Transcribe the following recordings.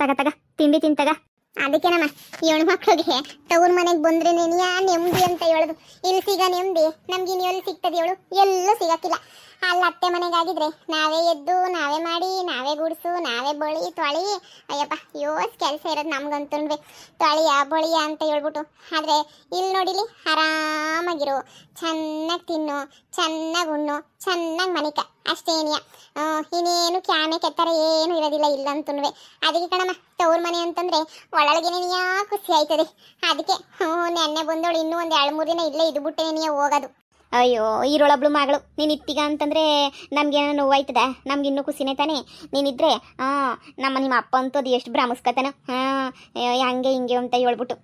ತಗ ತಗ ತಿಂಡಿ ತಿಂತಗ. ಅದಕ್ಕೆ ನಮ್ಮ ಹೆಣ್ಣು ಮಕ್ಕಳಿಗೆ ತವ್ರ ಮನೆಗೆ ಬಂದ್ರೆ ನೆನೆಯ ನೆಮ್ಮದಿ ಅಂತ ಹೇಳೋದು. ಇಲ್ಲಿ ಸಿಗ ನೆಮ್ಮದಿ ನಮ್ಗೆ ಇನ್ನು ಎಲ್ಲಿ ಸಿಗ್ತದೆ ಹೇಳು? ಎಲ್ಲೂ ಸಿಗಕ್ಕಿಲ್ಲ. ಅಲ್ಲಿ ಅತ್ತೆ ಮನೆಗಾಗಿದ್ರೆ ನಾವೇ ಎದ್ದು ನಾವೇ ಮಾಡಿ ನಾವೇ ಗುಡಿಸು ನಾವೇ ಬಳಿ ತೊಳಿ, ಅಯ್ಯಪ್ಪ ಯೋಸ್ ಕೆಲಸ ಇರೋದು ನಮ್ಗಂತೂ ತೊಳಿಯ ಬಳಿಯ ಅಂತ ಹೇಳ್ಬಿಟ್ಟು. ಆದರೆ ಇಲ್ಲಿ ನೋಡಿಲಿ ಆರಾಮಾಗಿರು, ಚೆನ್ನಾಗಿ ತಿನ್ನು, ಚೆನ್ನಾಗಿ ಉಣ್ಣು, ಚೆನ್ನಾಗಿ ಮನಿಕ ಅಷ್ಟೇನಿಯ. ಇನ್ನೇನು ಕ್ಯಾಮೆ ಕೆತ್ತರ ಏನು ಇರೋದಿಲ್ಲ ಇಲ್ಲಂತೂ. ಅದಕ್ಕೆ ಕಣಮ್ಮ ತವ್ರ ಮನೆ ಅಂತಂದ್ರೆ ಒಳಗೆ ನೀಯ ಖುಷಿ ಆಯ್ತದೆ. ಅದಕ್ಕೆ ನೆನ್ನೆ ಬಂದವಳು ಇನ್ನೂ ಒಂದು 2-3 ದಿನ ಇಲ್ಲೇ ಇದು ಬಿಟ್ಟೆ ನೀಯ ಹೋಗೋದು. ಅಯ್ಯೋ ಈರೊಳಬ್ಳು ಮಗಳು ನೀನು ಇತ್ತೀಗ ಅಂತಂದರೆ ನಮ್ಗೇನೋ ನೋವಾಯ್ತದ, ನಮ್ಗಿನ್ನೂ ಖುಷಿನೇ ತಾನೆ ನೀನಿದ್ರೆ. ನಿಮ್ಮ ಅಪ್ಪ ಅಂತೂ ಅದು ಎಷ್ಟು ಭ್ರಮಿಸ್ಕತಾನ, ಹಂಗೆ ಹಿಂಗೆ ಅಂತ ಹೇಳ್ಬಿಟ್ಟು.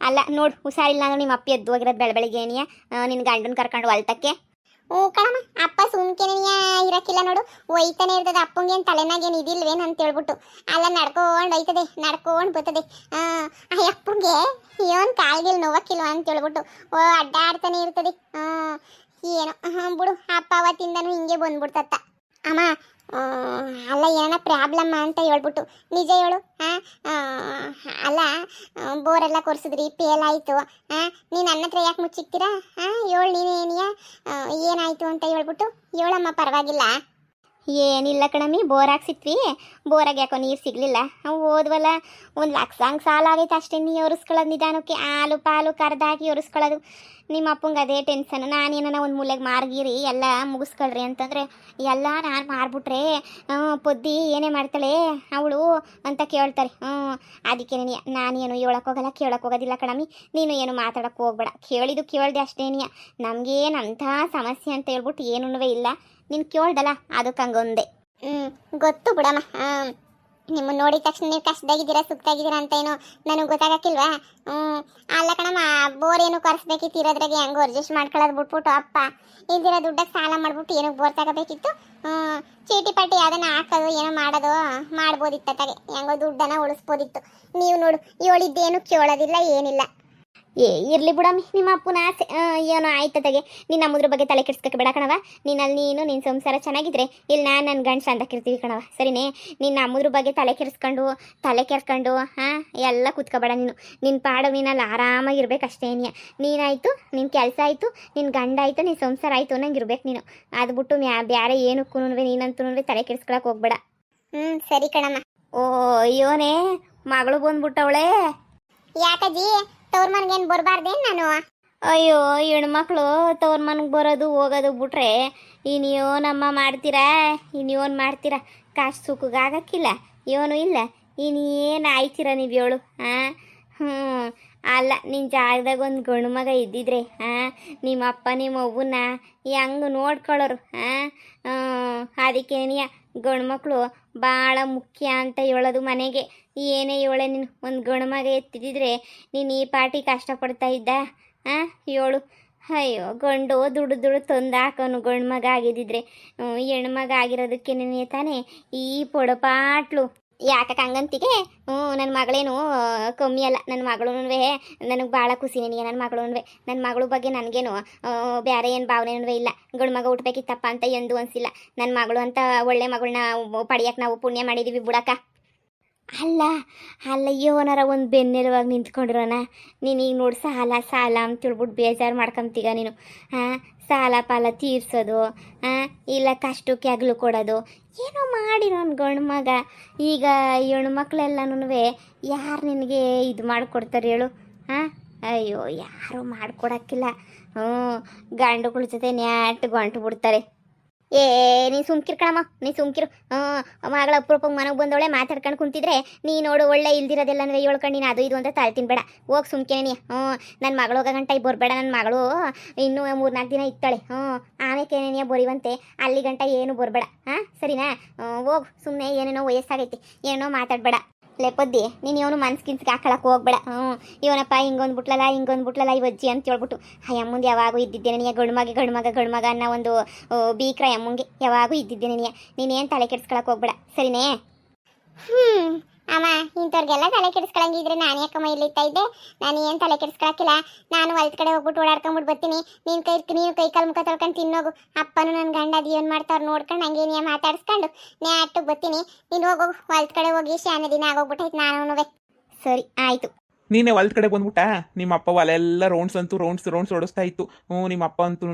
ಅಲ್ಲ ನೋಡು, ಹುಷಾರಿಲ್ಲ ಅಂದ್ರೆ ನಿಮ್ಮ ಅಪ್ಪ ಎದ್ದು ಹೋಗಿರೋದು ಬೆಳಬೆಳಿಗ್ಗೆ ಏನಿಯ ನಿನ್ನ ಗಂಡನ ಕರ್ಕೊಂಡು ಹೊಲ್ತಕ್ಕೆ. ಕಣಮ್ಮ ಅಪ್ಪ ಸುಮ್ಕೆನೆಯ ಇರಕ್ಕಿಲ್ಲ ನೋಡು, ಒಯ್ತಾನೆ ಇರ್ತದೆ. ಅಪ್ಪಂಗೆ ಏನು ತಲೆನಾಗೇನು ಇದಿಲ್ವೇನು ಅಂತ ಹೇಳ್ಬಿಟ್ಟು ಅಲ್ಲ ನಡ್ಕೊಂಡು ಒಯ್ತದೆ, ನಡ್ಕೊಂಡು ಬರ್ತದೆ. ಅಪ್ಪಂಗೆ ಏನು ಕಾಲ್ಗಿಲ್ ನೋವಕ್ಕಿಲ್ವ ಅಂತ ಹೇಳ್ಬಿಟ್ಟು ಅಡ್ಡಾಡ್ತಾನೆ ಇರ್ತದೆ. ಏನೋ ಬಿಡು, ಅಪ್ಪ ಅವತ್ತಿಂದನೂ ಹಿಂಗೆ ಬಂದ್ಬಿಡ್ತತ್ತ. ಅಮ್ಮ ಅಲ್ಲ ಏನೋ ಪ್ರಾಬ್ಲಮ್ ಅಂತ ಹೇಳ್ಬಿಟ್ಟು ನಿಜ ಹೇಳು. ಅಲ್ಲ ಬೋರೆಲ್ಲ ಕೊರ್ಸಿದ್ರಿ, ಫೇಲ್ ಆಯಿತು. ನೀನು ನನ್ನ ಹತ್ರ ಯಾಕೆ ಮುಚ್ಚಿಕ್ತೀರಾ? ಹೇಳು ನೀನೇನಿಯ ಏನಾಯಿತು ಅಂತ ಹೇಳ್ಬಿಟ್ಟು ಹೇಳಮ್ಮ, ಪರವಾಗಿಲ್ಲ. ಏನಿಲ್ಲ ಕಣಮ್ಮಿ, ಬೋರ್ ಹಾಕ್ಸಿತ್ವಿ, ಬೋರಾಗ ಯಾಕೋ ನೀರು ಸಿಗಲಿಲ್ಲ. ಹೋದ್ವಲ್ಲ 1 ಲಕ್ಷ ಹಂಗೆ ಸಾಲ ಆಗೈತೆ ಅಷ್ಟೇ. ನೀ ಒರೆಸ್ಕೊಳ್ಳೋದು ನಿಧಾನಕ್ಕೆ, ಹಾಲು ಪಾಲು ಕರೆದಾಕಿ ಒರೆಸ್ಕೊಳ್ಳೋದು. ನಿಮ್ಮ ಅಪ್ಪಂಗೆ ಅದೇ ಟೆನ್ಷನ್. ನಾನೇನ ಒಂದು ಮೂಲೆಗೆ ಮಾರ್ಗಿರಿ ಎಲ್ಲ ಮುಗಿಸ್ಕೊಳ್ರಿ ಅಂತಂದರೆ ಎಲ್ಲ ನಾನು ಮಾರ್ಬಿಟ್ರೆ ಪೊದ್ದಿ ಏನೇ ಮಾಡ್ತಾಳೆ ಅವಳು ಅಂತ ಕೇಳ್ತಾರೆ. ಅದಕ್ಕೆ ನಾನೇನು ಹೇಳೋಕ್ಕೋಗಲ್ಲ, ಕೇಳೋಕ್ಕೋಗೋದಿಲ್ಲ ಕಣಮ್ಮಿ. ನೀನು ಏನು ಮಾತಾಡೋಕ್ಕೆ ಹೋಗ್ಬೇಡ, ಕೇಳಿದ್ದು ಕೇಳ್ದೆ ಅಷ್ಟೇನಿಯ. ನಮಗೇನಂಥ ಸಮಸ್ಯೆ ಅಂತ ಹೇಳ್ಬಿಟ್ಟು ಏನೂ ಇಲ್ಲ. ನೀನು ಕೇಳ್ದಲ್ಲ ಅದಕ್ಕೆ ಹಂಗೊಂದೆ. ಗೊತ್ತು ಬಿಡಮ್ಮ. ನಿಮ್ಮನ್ನು ನೋಡಿದ ತಕ್ಷಣ ನೀವು ಕಷ್ಟದಾಗಿದ್ದೀರಾ ಸುಖದಾಗಿದ್ದೀರಾ ಅಂತ ಏನೋ ನನಗೆ ಗೊತ್ತಾಗಕ್ಕಿಲ್ವಾ? ಅಲ್ಲ ಕಣಮ್ಮ, ಬೋರ್ ಏನು ಕರೆಸ್ಬೇಕಿತ್ತು ಇರೋದ್ರಾಗೆ ಹೆಂಗೋ ಅಡ್ಜಸ್ಟ್ ಮಾಡ್ಕೊಳ್ಳೋದು ಬಿಟ್ಬಿಟ್ಟು ಅಪ್ಪ ಇಲ್ದಿರೋ ದುಡ್ಡಕ್ಕೆ ಸಾಲ ಮಾಡ್ಬಿಟ್ಟು ಏನೋ ಬೋರ್ ತಗೋಬೇಕಿತ್ತು. ಚೀಟಿ ಪಟ್ಟಿ ಅದನ್ನು ಹಾಕೋದು ಏನೋ ಮಾಡೋದು ಮಾಡ್ಬೋದಿತ್ತು. ಅತ್ತಾಗೆ ಹೆಂಗೋ ದುಡ್ಡನ್ನು ಉಳಿಸ್ಬೋದಿತ್ತು. ನೀವು ನೋಡು ಹೇಳಿದ್ದೇನು ಕೇಳೋದಿಲ್ಲ ಏನಿಲ್ಲ. ಇರಲಿ ಬಿಡಮ್ಮಿ, ನಿಮ್ಮ ಅಪ್ಪನ ಆಸೆ ಏನೋ ಆಯ್ತದಾಗೆ. ನೀನು ನಮ್ಮದ್ರ ಬಗ್ಗೆ ತಲೆ ಕೆಡ್ಸ್ಕೊಕ್ಕೆ ಬೇಡ ಕಣವ. ನೀನು ನಿನ್ನ ಸಂಸಾರ ಚೆನ್ನಾಗಿದ್ರೆ ಇಲ್ಲಿ ನನ್ನ ಗಂಡ ಸಂದಕ್ಕಿರ್ತೀವಿ ಕಣವ, ಸರಿನೇ? ನೀನು ನಮ್ಮದ್ರ ಬಗ್ಗೆ ತಲೆ ಕೆರ್ಸ್ಕೊಂಡು ಎಲ್ಲ ಕೂತ್ಕೋಬೇಡ. ನಿನ್ನ ಪಾಡು ನೀನಲ್ಲಿ ಆರಾಮಾಗಿರ್ಬೇಕಷ್ಟೇನಿಯ. ನೀನಾಯಿತು, ನಿನ್ನ ಕೆಲಸ ಆಯಿತು, ನಿನ್ನ ಗಂಡ ಆಯಿತು, ನಿನ್ನ ಸಂಸಾರ ಆಯಿತು ನಂಗೆ ಇರ್ಬೇಕು ನೀನು. ಅದು ಬಿಟ್ಟು ಬೇರೆ ಏನಕ್ಕೂ ನೀನಂತೂ ತಲೆ ಕೆಡ್ಸ್ಕೊಳಕ್ಕೆ ಹೋಗ್ಬೇಡ. ಸರಿ ಕಣಮ್ಮ. ಓ ಅಯ್ಯೋನೇ, ಮಗಳು ಬಂದ್ಬಿಟ್ಟವಳೆ. ಯಾಕಜ್ಜಿ ತವ್ರ ಮನೆಗೇನು ಬರಬಾರ್ದೇನು ನಾನು? ಅಯ್ಯೋ ಹೆಣ್ಮಕ್ಳು ತವ್ರ ಮನೆಗೆ ಬರೋದು ಹೋಗೋದು ಬಿಟ್ರೆ ಇನ್ನೇನಮ್ಮ ಮಾಡ್ತೀರಾ? ಇನ್ನೇನು ಮಾಡ್ತೀರಾ? ಕಾಸು ಸುಖಗಾಗಕ್ಕಿಲ್ಲ, ಏನೂ ಇಲ್ಲ. ಇನ್ನೇನು ಆಯ್ತೀರ ನೀವು ಹೇಳು? ಅಲ್ಲ, ನಿನ್ನ ಜಾಗದಾಗ ಒಂದು ಗಂಡು ಮಗ ಇದ್ದಿದ್ರೆ ನಿಮ್ಮ ಅಪ್ಪ ನಿಮ್ಮ ಅವ್ವನ್ನ ಹೆಂಗೆ ನೋಡ್ಕೊಳ್ಳೋರು. ಅದಕ್ಕೆ ಗಂಡು ಮಕ್ಕಳು ಭಾಳ ಮುಖ್ಯ ಅಂತ ಹೇಳೋದು ಮನೆಗೆ. ಏನೇ ಹೇಳೆ ನೀನು, ಒಂದು ಗಂಡು ಮಗ ಎತ್ತಿದ್ದಿದ್ರೆ ನೀನು ಈ ಪಾಟಿ ಕಷ್ಟಪಡ್ತಾ ಇದ್ದ? ಹೇಳು. ಅಯ್ಯೋ ಗಂಡು ದುಡ್ಡು ತಂದು ಹಾಕೋನು ಗಂಡು ಮಗ ಆಗಿದ್ದಿದ್ರೆ. ಹೆಣ್ಣು ಮಗ ಆಗಿರೋದಕ್ಕೆ ನೀನೇ ತಾನೇ ಈ ಪೊಡಪಾಟ್ಲು. ಯಾಕಕ್ಕೆ ಹಂಗಂತಿಗೆ? ನನ್ನ ಮಗಳೇನು ಕಮ್ಮಿ ಅಲ್ಲ, ನನ್ನ ಮಗಳೂ ನನಗೆ ಭಾಳ ಖುಷಿನೇ. ನನ್ನ ಮಗಳ ಬಗ್ಗೆ ನನಗೇನು ಬೇರೆ ಏನು ಭಾವನೆನೂ ಇಲ್ಲ. ಗಂಡು ಮಗ ಹುಟ್ಬೇಕಿತ್ತಪ್ಪ ಅಂತ ಎಂದೂ ಅನಿಸಿಲ್ಲ. ನನ್ನ ಮಗಳು ಅಂತ ಒಳ್ಳೆ ಮಗಳನ್ನ ಪಡಿಯೋಕೆ ನಾವು ಪುಣ್ಯ ಮಾಡಿದ್ದೀವಿ ಬಿಡಕ್ಕ. ಅಲ್ಲ ಯೋನಾರ ಒಂದು ಬೆನ್ನೆಲುವಾಗಿ ನಿಂತ್ಕೊಂಡಿರೋಣ. ನೀನೀಗ ನೋಡಿ ಸಾಲ ಅಂತ ತಿಳ್ಬಿಟ್ಟು ಬೇಜಾರು ಮಾಡ್ಕೊಂತೀಗ ನೀನು. ಸಾಲ ಪಾಲ ತೀರ್ಸೋದು, ಇಲ್ಲ ಕಷ್ಟಕ್ಕೆ ಅಗಲು ಕೊಡೋದು, ಏನೋ ಮಾಡಿ ನನ್ನ ಗಂಡು ಮಗ. ಈಗ ಹೆಣ್ಣು ಮಕ್ಕಳೆಲ್ಲನೂ ಯಾರು ನಿನಗೆ ಇದು ಮಾಡಿಕೊಡ್ತಾರೆ ಹೇಳು? ಅಯ್ಯೋ ಯಾರೂ ಮಾಡಿಕೊಡೋಕ್ಕಿಲ್ಲ. ಗಂಡುಗಳ ಜೊತೆ ನ್ಯಾಟ್ ಗಂಟು ಬಿಡ್ತಾರೆ. ನೀನು ಸುಮ್ಕಿರು ಕಣಮ್ಮ, ನೀನು ಸುಮ್ಕಿರು. ಮಗಳ ಅಪರೂಪಕ್ಕೆ ಮನೆಗೆ ಬಂದವಳೆ ಮಾತಾಡ್ಕೊಂಡು ಕುಂತಿದ್ರೆ ನೀ ನೋಡು ಒಳ್ಳೆ ಇಲ್ದಿರೋದೆಲ್ಲ ಅಂದರೆ ಹೇಳ್ಕೊಂಡು ನೀನು ಅದು ಇದು ಅಂತ ತಾಳ್ತೀನಿ ಬೇಡ. ಹೋಗಿ ಸುಮ್ಕೇನೆ. ನನ್ನ ಮಗಳು ಹೋಗೋ ಗಂಟ ಬರಬೇಡ. ನನ್ನ ಮಗಳು ಇನ್ನೂ 3-4 ದಿನ ಇತ್ತಾಳೆ. ಆಮೇಲೆ ಬರೀವಂತೆ, ಅಲ್ಲಿ ಗಂಟ ಏನು ಬರಬೇಡ. ಸರಿನಾ? ಹೋಗು ಸುಮ್ಮನೆ. ಏನೇನೋ ವಯಸ್ಸಾಗೈತಿ, ಏನೇನೋ ಮಾತಾಡಬೇಡ. ಲೆಪ್ಪದ್ದಿ ನೀನು ಇವನು ಮನ್ಸ್ಕಿನ್ಸ್ಗೆ ಹಾಕೊಳಕ್ಕೆ ಹೋಗ್ಬೇಡ. ಇವನಪ್ಪ ಹಿಂಗೊಂದು ಬಿಟ್ಲಲ್ಲ ಈ ಅಜ್ಜಿ ಅಂತ ಹೇಳ್ಬಿಟ್ಟು. ಅಮ್ಮಂದು ಯಾವಾಗೂ ಇದ್ದಿದ್ದೇನೆ ನೀ ಗಂಡು ಮಗ ಅನ್ನೋ ಒಂದು ಬೀಕ್ರ ಅಮ್ಮಂಗೆ ಯಾವಾಗೂ ಇದ್ದಿದ್ದೇನೆ ನೀನೇನು ತಲೆ ಕೆಡ್ಸ್ಕೊಳಕ್ಕೆ ಹೋಗ್ಬೇಡ, ಸರಿನೇ? ಅಮ್ಮ ಇಂಥವ್ರಿಗೆಲ್ಲ ತಲೆ ಕೆಡಿಸ್ಕೊಳಂಗಿದ್ರೆ ನಾನು ಯಾಕಮ್ಮ ಇಲ್ಲಿತ್ತಾ ಇದ್ದೆ. ನಾನು ಏನು ತಲೆ ಕೆಡಿಸ್ಕೊಳಕ್ಕಿಲ್ಲ. ನಾನು ಹೊಲ್ದ ಕಡೆ ಹೋಗ್ಬಿಟ್ಟು ಓಡಾಡ್ಕೊಂಡ್ಬಿಟ್ಟು ಬರ್ತೀನಿ. ನೀನು ಕೈ ಕಾಲು ಮುಖ ತೊಳ್ಕೊಂಡು ತಿನ್ನೋಗು. ಅಪ್ಪನು ನನ್ನ ಗಂಡ ಅದು ಏನು ಮಾಡ್ತಾವ್ರು ನೋಡ್ಕೊಂಡು ಹಂಗೆ ನೀ ಮಾತಾಡಿಸ್ಕೊಂಡು ನೇ ಆಟಕ್ಕೆ ಬರ್ತೀನಿ. ನೀನು ಹೋಗು ಹೊಲ್ದ ಕಡೆ ಹೋಗಿ ಶಾನೆ ದಿನ ಆಗೋಗ್ಬಿಟ್ಟೈತೆ. ನಾನು ಸರಿ ಆಯಿತು. ನೀನೇ ಹೊಲ್ದ ಕಡೆ ಬಂದ್ಬಿಟ್ಟ. ನಿಮ್ಮ ಅಪ್ಪ ಹೊಲೆಲ್ಲ ರೌಂಡ್ಸ್ ಓಡಿಸ್ತಾ ಇತ್ತು. ನಿಮ್ಮ ಅಪ್ಪ ಅಂತೂ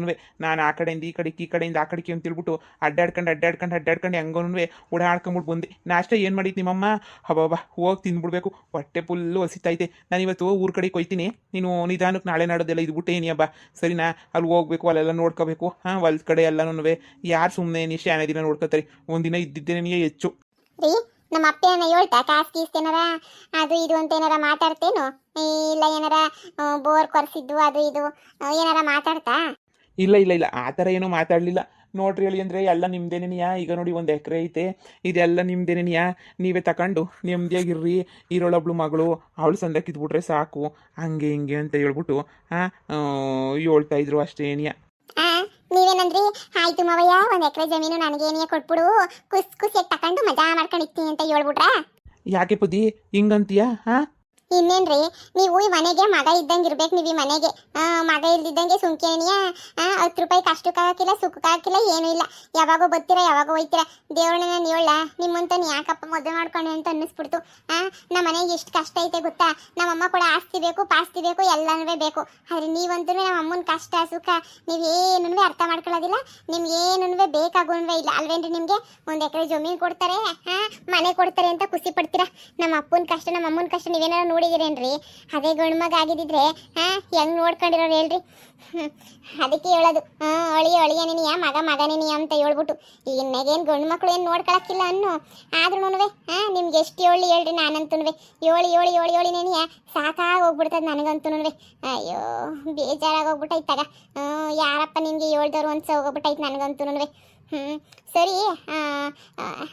ನಾನು ಆ ಕಡೆಯಿಂದ ಈ ಕಡೆಯಿಂದ ಆ ಕಡೆಗೆ ಅಂತ ತಿಳ್ಬಿಟ್ಟು ಅಡ್ಡಾಡ್ಕೊಂಡು ಹೆಂಗೋನು ಓಡಾಡ್ಕೊಂಬಿಟ್ಟು ಬಂದೆ. ನಾಷ್ಟ ಏನು ಮಾಡಿತ್ತು ನಿಮ್ಮಮ್ಮ? ಹಬ್ಬ ಹೋಗಿ ತಿಂದ್ಬಿಡ್ಬೇಕು, ಹೊಟ್ಟೆ ಫುಲ್ಲು ಹಸಿತೈತೆ. ನಾನು ಇವತ್ತು ಊರ ಕಡೆಗೆ ಹೋಯ್ತೀನಿ. ನೀನು ನಿಧಾನಕ್ಕೆ ನಾಳೆ ನಾಡೋದೆಲ್ಲ ಇದ್ಬಿಟ್ಟೆ ಏನಿ ಹಬ್ಬ ಸರಿನಾ? ಅಲ್ಲಿ ಹೋಗ್ಬೇಕು, ಅಲ್ಲೆಲ್ಲ ನೋಡ್ಕೋಬೇಕು. ಹೊಲ್ದ ಕಡೆ ಎಲ್ಲನೂ ಯಾರು ಸುಮ್ಮನೆ ನೀ ಶಾನೆ ದಿನ ನೋಡ್ಕೋತಾರೆ. ಒಂದಿನ ಇದ್ದಿದ್ದೇನೆ ಹೆಚ್ಚು. ನಮ್ಮ ಅಪ್ಪ ಏನ ಹೇಳ್ತಾ ಕಾಸು ಗೀಸ್ತೇನಾರ ಅದು ಇದು ಅಂತ ಏನಾರ ಮಾತಾಡ್ತೇನು? ಇಲ್ಲ ಏನಾರ ಬೋರ್ ಕೊರ್ಸಿದ್ದು ಅದು ಇದು ಏನಾರ ಮಾತಾಡ್ತಾ? ಇಲ್ಲ ಆ ಥರ ಏನೂ ಮಾತಾಡಲಿಲ್ಲ. ನೋಡ್ರಿ ಹೇಳಿ ಅಂದರೆ ಎಲ್ಲ ನಿಮ್ದೇನೇನಿಯಾ. ಈಗ ನೋಡಿ 1 ಎಕರೆ ಐತೆ, ಇದೆಲ್ಲ ನಿಮ್ದೇನೇನಿಯಾ. ನೀವೇ ತಗೊಂಡು ನೆಮ್ಮದಿಯಾಗಿರ್ರಿ. ಇರೋಳೊಬ್ಳು ಮಗಳು, ಅವಳು ಸಂದಕ್ಕೆ ಇದ್ಬಿಟ್ರೆ ಸಾಕು, ಹಂಗೆ ಹಿಂಗೆ ಅಂತ ಹೇಳ್ಬಿಟ್ಟು ಹೇಳ್ತಾ ಇದ್ರು ಅಷ್ಟೇ ಏನಿಯಾ. ನೀವೇನಂದ್ರಿ? ಆಯ್ತು ಮವಯ್ಯ, 1 ಎಕರೆ ಜಮೀನು ನನಗೇನಿಯ ಕೊಟ್ಬಿಡು, ಖುಷಿಯಾಗಿ ತಕೊಂಡು ಮಜಾ ಮಾಡ್ಕೊಂಡಿರ್ತೀನಿ ಅಂತ ಹೇಳ್ಬಿಟ್ರಾ? ಯಾಕೆ ಪುದಿ ಹಿಂಗಂತೀಯಾ? ಇನ್ನೇನ್ರಿ, ನೀವು ಈ ಮನೆಗೆ ಮಗ ಇದ್ದಂಗೆ ಇರ್ಬೇಕು. ನೀವು ಈ ಮನೆಗೆ ಮಗ ಇಲ್ದಿದ್ದಂಗೆ ಸುಮ್ಕೇನಿಯ. 10 ರೂಪಾಯಿ ಕಷ್ಟಕ್ಕಾಗಿಲ್ಲ, ಸುಖಕ್ಕಾಗಿಲ್ಲ, ಏನೂ ಇಲ್ಲ. ಯಾವಾಗೋ ಬರ್ತೀರಾ, ಯಾವಾಗೋ ಹೋಯ್ತೀರಾ. ದೇವ್ರನ್ನ ನಾನು ಹೇಳ ನಿಮ್ಮಂತ ಯಾಕಪ್ಪ ಮದುವೆ ಮಾಡ್ಕೊಂಡು ಅಂತ ಅನ್ನಿಸ್ಬಿಡ್ತು. ನಮ್ಮ ಮನೆಗೆ ಎಷ್ಟು ಕಷ್ಟ ಐತೆ ಗೊತ್ತಾ? ನಮ್ಮಮ್ಮ ಕೂಡ ಆಸ್ತಿ ಬೇಕು, ಪಾಸ್ತಿ ಬೇಕು, ಎಲ್ಲನೂ ಬೇಕು. ಆದರೆ ನೀವಂತೂ ನಮ್ಮ ಅಮ್ಮನ ಕಷ್ಟ ಸುಖ ನೀವೇನೂ ಅರ್ಥ ಮಾಡ್ಕೊಳ್ಳೋದಿಲ್ಲ. ನಿಮ್ಗೇನೂ ಬೇಕಾಗೋನ್ವೇ ಇಲ್ಲ ಅಲ್ವೇನ್ರಿ? ನಿಮಗೆ 1 ಎಕರೆ ಜಮೀನು ಕೊಡ್ತಾರೆ, ಮನೆ ಕೊಡ್ತಾರೆ ಅಂತ ಖುಷಿ ಪಡ್ತೀರಾ. ನಮ್ಮ ಅಪ್ಪನ ಕಷ್ಟ, ನಮ್ಮ ಅಮ್ಮನ ಕಷ್ಟ ನೀವೇನಾರು ನೋಡಿದಿರೇನ್ರಿ? ಅದೇ ಗಂಡು ಮಗ ಆಗಿದ್ದಿದ್ರೆ ಹೆಂಗ್ ನೋಡ್ಕೊಂಡಿರೋರು ಹೇಳ್ರಿ? ಅದಕ್ಕೆ ಹೇಳೋದು ಅಳಿಯನೇನಿಯ ಮಗನೇನಿಯ ಅಂತ ಹೇಳ್ಬಿಟ್ಟು. ಈಗ ಇನ್ನೇನು ಗಂಡು ಮಕ್ಕಳು ಏನು ನೋಡ್ಕೊಳಕ್ಕಿಲ್ಲ ಅನ್ನು. ಆದ್ರೂ ನಿಮ್ಗೆ ಎಷ್ಟು ಹೇಳ್ರಿ? ನಾನಂತೂ ಏಳಿನೇನಿಯ ಸಾಕಾಗಿ ಹೋಗ್ಬಿಡ್ತದೆ ನನಗಂತೂ. ಅಯ್ಯೋ ಬೇಜಾರಾಗೋಗ್ಬಿಟ್ಟೈತಾಗ. ಯಾರಪ್ಪ ನಿಮ್ಗೆ ಹೇಳ್ದವ್ರು ಅನ್ಸ ಹೋಗ್ಬಿಟ್ಟೈತೆ ನನಗಂತೂ. ಸರಿ,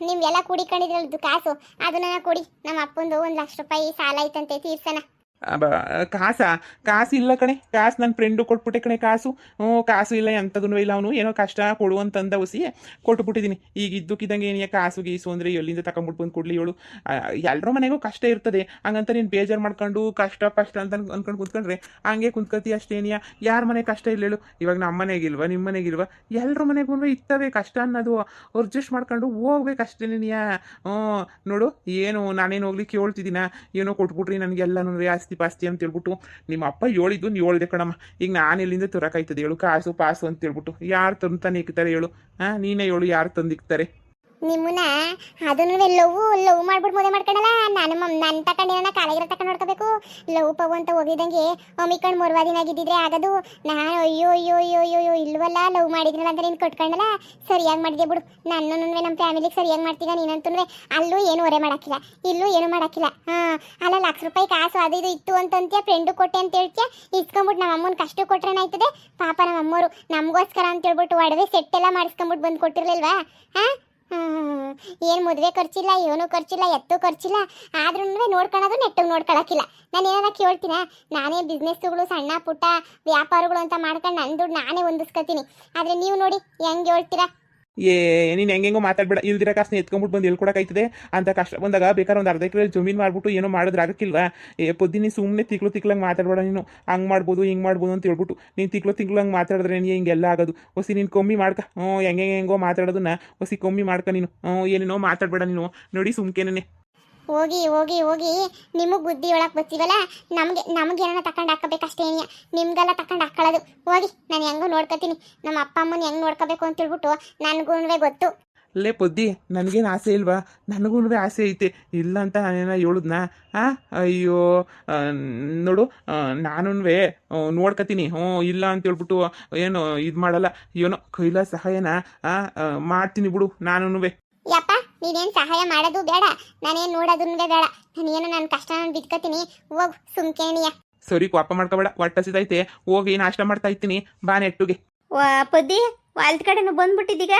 ನಿಮ್ಗೆಲ್ಲ ಕೂಡಿಕೊಂಡಿದ್ರಲ್ದು ಕಾಸು ಅದನ್ನ ಕೊಡಿ. ನಮ್ಮ ಅಪ್ಪಂದು 1 ಲಕ್ಷ ರೂಪಾಯಿ ಸಾಲ ಐತಂತೆ, ತೀರ್ಸನ. ಕಾಸು ಇಲ್ಲ ಕಣೆ. ಕಾಸು ನನ್ನ ಫ್ರೆಂಡು ಕೊಟ್ಬಿಟ್ಟೆ ಕಣೆ. ಕಾಸು ಇಲ್ಲ, ಎಂಥದೂ ಇಲ್ಲ. ಅವನು ಏನೋ ಕಷ್ಟ ಕೊಡುವಂತಂದ ಹುಸಿ ಕೊಟ್ಬಿಟ್ಟಿದ್ದೀನಿ. ಈಗ ಇದ್ದಕ್ಕಿದ್ದಂಗೆ ಏನಿಯ ಕಾಸು ಗೀಸು ಅಂದರೆ ಎಲ್ಲಿಂದ ತಗೊಂಡ್ಬಿಟ್ಟು ಬಂದು ಕೊಡ್ಲಿ ಹೇಳು? ಎಲ್ಲರ ಮನೆಗೂ ಕಷ್ಟ ಇರ್ತದೆ. ಹಂಗಂತ ನೀನು ಬೇಜಾರು ಮಾಡ್ಕೊಂಡು ಕಷ್ಟ ಅಂತ ಅಂದ್ಕೊಂಡು ಕುಂತ್ಕೊಂಡ್ರೆ ಹಂಗೆ ಕುಂತ್ಕೊತಿ ಅಷ್ಟೇನಿಯ. ಯಾರ ಮನೆ ಕಷ್ಟ ಇಲ್ಲ ಹೇಳು? ಇವಾಗ ನಮ್ಮ ಮನೆಗಿಲ್ವ, ನಿಮ್ಮ ಮನೆಗಿಲ್ವ? ಎಲ್ಲರ ಮನೆಗೂ ಇರ್ತವೆ ಕಷ್ಟ ಅನ್ನೋದು. ಅಡ್ಜಸ್ಟ್ ಮಾಡ್ಕೊಂಡು ಹೋಗ್ಬೇಕು ಅಷ್ಟೇನಿಯ. ನೋಡು, ಏನು ನಾನೇನು ಹೋಗ್ಲಿಕ್ಕೆ ಹೇಳ್ತಿದ್ದೀನ? ಏನೋ ಕೊಟ್ಬಿಟ್ರಿ ನನಗೆಲ್ಲನೂ ಆಸ್ತಿ ಪಾಸ್ತಿ ಅಂತ ಹೇಳ್ಬಿಟ್ಟು. ನಿಮ್ಮ ಅಪ್ಪ ಹೇಳಿದ್ದು ನೀವು ಹೇಳ್ದೆ ಕಣಮ್ಮ. ಈಗ ನಾನು ಎಲ್ಲಿಂದ ತರಕಾಯ್ತದೆ ಹೇಳು? ಕಾಸು ಪಾಸು ಅಂತ ಹೇಳ್ಬಿಟ್ಟು ಯಾರು ತಂತಾನೆ ಇಕ್ತಾರೆ ಹೇಳು? ನೀನೇ ಹೇಳು, ಯಾರು ತಂದಿಕ್ತಾರೆ? ನಿಮ್ಮನ್ನ ಅದನ್ನು ಲವ್ ಮಾಡ್ಬಿಟ್ಟು ಮದುವೆ ಮಾಡ್ಕೊಂಡಲ್ಲ. ನನ್ನ ತಗೊಂಡಿರೋಣ ಕಾಲೇಜ್ ತಕೊಂಡು ನೋಡ್ಕೋಬೇಕು. ಲವ್ ಪವ್ ಅಂತ ಹೋಗಿದ್ದಂಗೆ ಒಮ್ಮಿಕೊಂಡು 3 ದಿನ ಆಗಿದ್ದಿದ್ರೆ ಆಗದು. ನಾನು ಅಯ್ಯೋ ಇಲ್ವಲ್ಲ, ಲವ್ ಮಾಡಿದ್ನಲ್ಲ ಅಂತ ನೀನು ಕಟ್ಕೊಂಡಲ್ಲ. ಸರಿಯಾಗಿ ಮಾಡಿದೆ ಬಿಡು. ನನ್ನೂ ನಮ್ಮ ಫ್ಯಾಮಿಲಿಗೆ ಸರಿಯಾಗಿ ಮಾಡ್ತೀಗ ನೀನಂತೂ. ಅಲ್ಲೂ ಏನು ಹೊರೆ ಮಾಡೋಕ್ಕಿಲ್ಲ, ಇಲ್ಲೂ ಏನು ಮಾಡೋಕ್ಕಿಲ್ಲ. ಅಲ್ಲ 1 ಲಕ್ಷ ರೂಪಾಯಿ ಕಾಸು ಅದು ಇದು ಇತ್ತು ಅಂತಂತೀಯ, ಫ್ರೆಂಡು ಕೊಟ್ಟೆ ಅಂತ ಹೇಳ್ತೀಯ. ಇಸ್ಕೊಂಬಿಟ್ಟು ನಮ್ಮ ಅಮ್ಮನ ಕಷ್ಟ ಕೊಟ್ರೇನಾಯ್ತದೆ? ಪಾಪ ನಮ್ಮ ಅಮ್ಮವರು ನಮಗೋಸ್ಕರ ಅಂತ ಹೇಳ್ಬಿಟ್ಟು ಒಡವೆ ಸೆಟ್ ಎಲ್ಲ ಮಾಡಿಸ್ಕೊಂಬಿಟ್ಟು ಬಂದು ಕೊಟ್ಟಿರ್ಲಿಲ್ವಾ? ಏನು ಮದುವೆ ಖರ್ಚಿಲ್ಲ, ಏನೂ ಖರ್ಚಿಲ್ಲ, ಎತ್ತು ಖರ್ಚಿಲ್ಲ. ಆದ್ರೂ ನೋಡ್ಕೊಳ್ಳೋದು ನೆಟ್ಟಿಗೆ ನೋಡ್ಕೊಳಕ್ಕಿಲ್ಲ. ನಾನು ಏನಾರ ಕೇಳ್ತೀನ? ನಾನೇ ಬಿಸ್ನೆಸ್ಗಳು, ಸಣ್ಣ ಪುಟ್ಟ ವ್ಯಾಪಾರಗಳು ಅಂತ ಮಾಡ್ಕೊಂಡು ನನ್ನ ದುಡ್ಡು ನಾನೇ ಹೊಂದಿಸ್ಕೊತೀನಿ. ಆದರೆ ನೀವು ನೋಡಿ ಹೆಂಗೆ ಹೇಳ್ತೀರಾ? ನೀನು ಹೆಂಗೆಂಗೋ ಮಾತಾಡ್ಬೇಡ. ಇಲ್ದಿರ ಕಾಸನ್ನ ಎತ್ಕೊಂಡ್ಬಿಟ್ಟು ಬಂದು ಹೇಳ್ಕೊಡಕ್ಕಾಯ್ತದೆ ಅಂತ ಕಷ್ಟ ಬಂದಾಗ. ಬೇಕಾದ್ರೆ 1 ಅರ್ಧ ಎಕರೆ ಜಮೀನು ಮಾಡ್ಬಿಟ್ಟು ಏನೋ ಮಾಡಿದ್ರೆ ಆಗಕ್ಕಿಲ್ವಾ? ಪೊದ್ದಿನಿ ಸುಮ್ಮನೆ ತಿಕ್ಲಂಗೆ ಮಾತಾಡ್ಬೇಡ ನೀನು. ಹಂಗೆ ಮಾಡ್ಬೋದು ಹಿಂಗೆ ಮಾಡ್ಬೋದು ಅಂತ ಹೇಳ್ಬಿಟ್ಟು ನೀನು ತಿಕ್ಲಂಗೆ ಮಾತಾಡಿದ್ರೆ ನೀನು ಹಿಂಗೆಲ್ಲ ಆಗೋದು. ಹೊಸಿ ನೀನು ಕಮ್ಮಿ ಮಾಡ್ಕ. ಹೆಂಗೋ ಮಾತಾಡೋದನ್ನ ಹೊಸಿ ಕಮ್ಮಿ ಮಾಡ್ಕ ನೀನು. ಏನೇನೋ ಮಾತಾಡ್ಬೇಡ ನೀನು. ನೋಡಿ ಸುಮ್ಕೇನೆ ಹೋಗಿ ನಿಮಗೆ ಬುದ್ಧಿ ಒಳಗೆ ಬರ್ತೀವಲ್ಲ. ನಮಗೆ ಏನಾರ ತಗೊಂಡು ಹಾಕಬೇಕಷ್ಟೇ. ನಿಮ್ಗೆಲ್ಲ ತಗೊಂಡು ಹಾಕೊಳ್ಳೋದು. ಹೋಗಿ, ನಾನು ಹೆಂಗೋ ನೋಡ್ಕೊತೀನಿ. ನಮ್ಮ ಅಪ್ಪ ಅಮ್ಮನ ಹೆಂಗೆ ನೋಡ್ಕೋಬೇಕು ಅಂತ ಹೇಳ್ಬಿಟ್ಟು ನನಗೂ ಗೊತ್ತು. ಲೇ ಪೊದ್ದಿ, ನನಗೇನು ಆಸೆ ಇಲ್ವಾ? ನನಗೂ ಆಸೆ ಐತೆ. ಇಲ್ಲ ಅಂತ ನಾನೇನ ಹೇಳುದ್ನಾ? ಅಯ್ಯೋ ನೋಡು, ನಾನು ನೋಡ್ಕೊತೀನಿ. ಇಲ್ಲ ಅಂತ ಹೇಳ್ಬಿಟ್ಟು ಏನು ಇದು ಮಾಡಲ್ಲ. ಏನೋ ಕೈಲ ಸಹಾಯನ ಮಾಡ್ತೀನಿ ಬಿಡು ನಾನು. ಯಪ್ಪ, ನೀನೇನು ಸಹಾಯ ಮಾಡೋದು ಬೇಡ, ನಾನೇನು ನೋಡೋದನ್ನು ಬೇಡ. ನಾನೇನು ನನ್ನ ಕಷ್ಟ ನಾನು ಬಿದ್ಕೋತೀನಿ. ಹೋಗು ಸುಮ್ಕೇಣಿಯ. ಸರಿ, ಕೋಪ ಮಾಡ್ಕೋಬೇಡ. ಹೊಟ್ಟೆ ಹಸಿತೈತೆ, ಹೋಗಿ ನಾಷ್ಟ ಮಾಡ್ತಾ ಇರ್ತೀನಿ. ಬಾ ನೆಟ್ಟುಗೆ. ಪದ್ದಿ, ಹೊಲ್ದ ಕಡೆನು ಬಂದ್ಬಿಟ್ಟಿದ್ದೀಗ?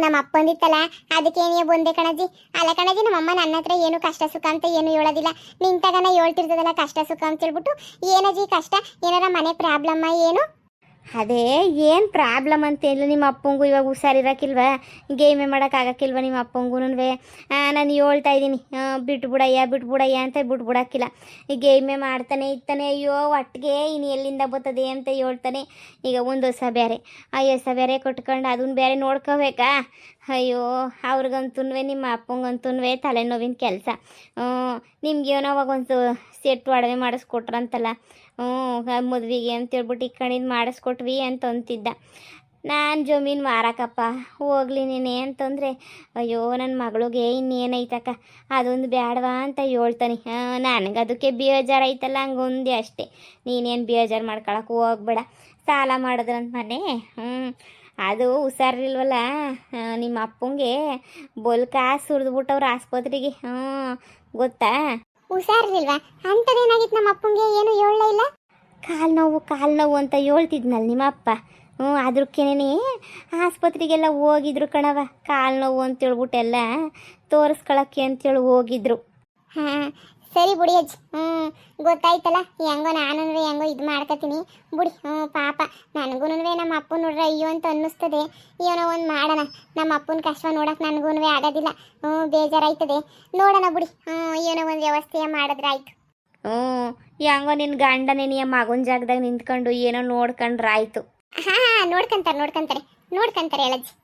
ನಮ್ಮ ಅಪ್ಪಂದಿತ್ತಲ್ಲ, ಅದಕ್ಕೇನೇ ಬಂದೆ ಕಣಜಿ. ಅಲ್ಲ ಕಣಜಿ, ನಮ್ಮಮ್ಮ ನನ್ನ ಹತ್ರ ಏನು ಕಷ್ಟ ಸುಖ ಅಂತ ಏನು ಹೇಳೋದಿಲ್ಲ. ನಿಂತಾಗನ ಹೇಳ್ತಿರ್ತದಲ್ಲ ಕಷ್ಟ ಸುಖ ಅಂತ ಹೇಳ್ಬಿಟ್ಟು. ಏನಜ್ಜಿ ಕಷ್ಟ? ಏನಾರ ಮನೆ ಪ್ರಾಬ್ಲಮ್ಮ ಏನು? ಅದೇ ಏನು ಪ್ರಾಬ್ಲಮ್ ಅಂತ ಇಲ್ಲ ನಿಮ್ಮ ಅಪ್ಪಂಗೂ ಇವಾಗ ಹುಷಾರಿರಕ್ಕಿಲ್ವ ಗೇಮೇ ಮಾಡೋಕ್ಕಾಗಕ್ಕಿಲ್ವ ನಿಮ್ಮ ಅಪ್ಪಂಗೂ ನಾನು ಹೇಳ್ತಾ ಇದ್ದೀನಿ ಬಿಟ್ಬಿಡಯ್ಯ ಅಂತ ಬಿಟ್ಬಿಡಕ್ಕಿಲ್ಲ ಈ ಗೇಮೇ ಮಾಡ್ತಾನೆ ಇರ್ತಾನೆ. ಅಯ್ಯೋ ಒಟ್ಟಿಗೆ ಇನ್ನು ಎಲ್ಲಿಂದ ಬರ್ತದೆ ಅಂತ ಹೇಳ್ತಾನೆ. ಈಗ ಒಂದು ಹೊಸ ಬೇರೆ ಕೊಟ್ಕೊಂಡು ಅದನ್ನ ಬೇರೆ ನೋಡ್ಕೋಬೇಕಾ? ಅಯ್ಯೋ ಅವ್ರಿಗಂತೂ ನಿಮ್ಮ ಅಪ್ಪಂಗಂತೂ ತಲೆನೋವಿನ ಕೆಲಸ. ನಿಮ್ಗೇನೋ ಅವಾಗ ಒಂದು ಸೆಟ್ ಒಡವೆ ಮಾಡಿಸ್ಕೊಟ್ರಂತಲ್ಲ, ಮದುವೆಗೆ ಅಂತೇಳ್ಬಿಟ್ಟು ಇಕ್ಕಣಿದ್ದು ಮಾಡಿಸ್ಕೊಟ್ವಿ ಅಂತ ಅಂತಿದ್ದ. ನಾನು ಜಮೀನು ಮಾರಕಪ್ಪ ಹೋಗ್ಲಿ ನೀನೆ ಅಂತಂದರೆ, ಅಯ್ಯೋ ನನ್ನ ಮಗಳಿಗೆ ಇನ್ನೇನೈತಕ್ಕ ಅದೊಂದು ಬೇಡವಾ ಅಂತ ಹೇಳ್ತಾನೆ. ನನಗೆ ಅದಕ್ಕೆ ಬೇಜಾರೈತಲ್ಲ ಹಂಗೊಂದೇ ಅಷ್ಟೇ. ನೀನೇನು ಬೇಜಾರು ಮಾಡ್ಕೊಳಕ್ಕೆ ಹೋಗ್ಬೇಡ. ಸಾಲ ಮಾಡಿದ್ರಂತ ಮನೆ ಅದು ಹುಷಾರಿಲ್ವಲ್ಲ ನಿಮ್ಮ ಅಪ್ಪಂಗೆ ಬೊಲ್ಕ ಸುರಿದ್ಬಿಟ್ಟವ್ರು ಆಸ್ಪತ್ರೆಗೆ. ಗೊತ್ತಾ? ಹುಷಾರಿಲ್ವಾ? ಅಂಥದ್ದೇನಾಗಿತ್ತು ನಮ್ಮ ಅಪ್ಪಂಗೆ? ಏನು ಹೇಳಲೇ ಇಲ್ಲ. ಕಾಲು ನೋವು ಅಂತ ಹೇಳ್ತಿದ್ನಲ್ಲ ನಿಮ್ಮ ಅಪ್ಪ. ಅದಕ್ಕೇನೆ ಆಸ್ಪತ್ರೆಗೆಲ್ಲ ಹೋಗಿದ್ರು ಕಣವ. ಕಾಲು ನೋವು ಅಂತೇಳ್ಬಿಟ್ಟೆಲ್ಲ ತೋರಿಸ್ಕೊಳಕ್ಕೆ ಅಂತೇಳಿ ಹೋಗಿದ್ರು. ಹಾಂ ಸರಿ ಬಿಡಿ ಅಜ್ಜಿ. ಗೊತ್ತಾಯ್ತಲ್ಲ. ಹೆಂಗೋ ಇದು ಮಾಡ್ಕೊತೀನಿ ಬಿಡಿ. ಪಾಪ ನನಗೂ ನಮ್ಮ ಅಪ್ಪನ ನೋಡ್ರೆ ಅಯ್ಯೋ ಅಂತ ಅನ್ನಿಸ್ತದೆ. ಏನೋ ಒಂದು ಮಾಡೋಣ. ನಮ್ಮ ಅಪ್ಪನ ಕಷ್ಟ ನೋಡೋಕೆ ನನಗೂ ಆಗೋದಿಲ್ಲ. ಬೇಜಾರಾಯ್ತದೆ. ನೋಡೋಣ ಬಿಡಿ. ಏನೋ ಒಂದು ವ್ಯವಸ್ಥೆ ಮಾಡಿದ್ರೆ ಆಯ್ತು. ಹೆಂಗೋ ನಿನ್ನ ಗಂಡನೇ ನೀ ಮಗನ ಜಾಗದಾಗ ನಿಂತ್ಕೊಂಡು ಏನೋ ನೋಡ್ಕೊಂಡ್ರಾಯ್ತು. ಹಾಂ ನೋಡ್ಕೊಂತಾರೆ ಹೇಳಜ್ಜಿ.